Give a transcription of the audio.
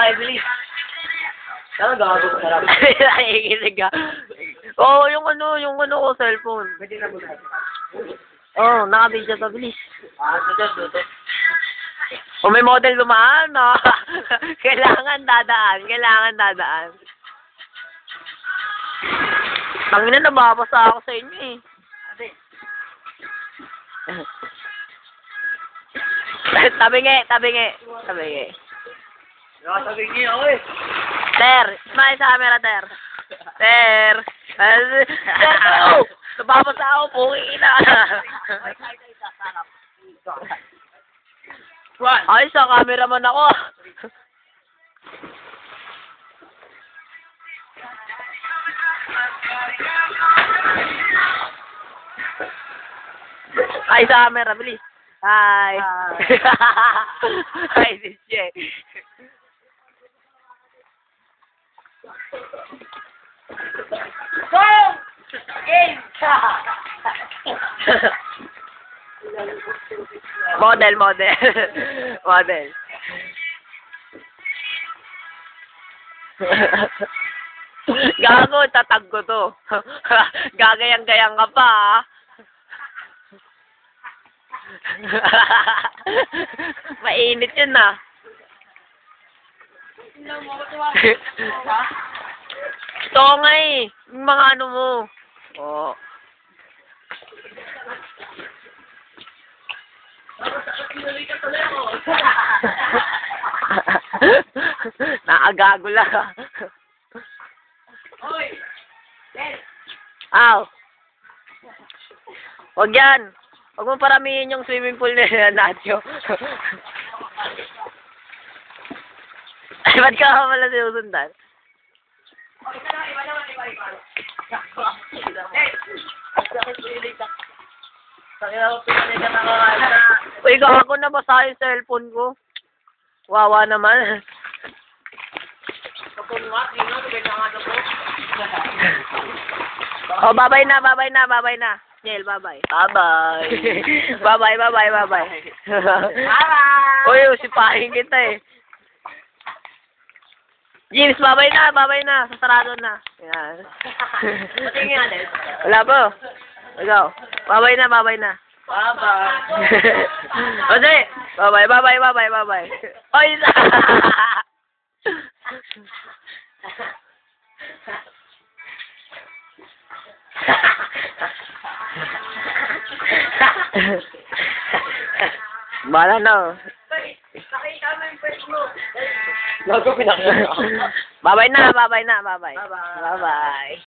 tayo, bilis. Saan gago ko sarap? Nakikinig ka. Oo, yung ano ko, cellphone. Pwede na bulat. Oo, naka-video to, bilis. Dito. O may model dumaan, no? Kailangan dadaan. Tangina, nababasa ako sa inyo eh. Tabi nge. Nakasabi niyo ako eh. Ter, smile sa camera, Ter. Ter. Nababasa ako, pungina. Ay, sa cameraman ako. Ay, sa camera, bilis. Hi. Hi, this Jay. Go! Game! Model. Gago, tatag ko to. Gagayang-gayang ka pa, ah. Mainit yun, ah. Ito nga eh. Yung mga ano mo. Oo. Nakagago lang. Hoy! Aw. Huwag yan. Huwag mo paramihin yung swimming pool nila, Nacho. Ay, ba't ka pala sinusundan? Uy, gago na basa yung cellphone ko. Wawa naman. Oh, babay na. Niel, babay. Babay. Bye-bye. Uy, usipahin kita eh. James, babay na. Sasarado na. Yan. Wala po. Ikaw. Babay na. Bye-bye. Ode, babay. Oy, Bala na. Nakita mo yung first mo. Babay na. Bye-bye. Bye-bye.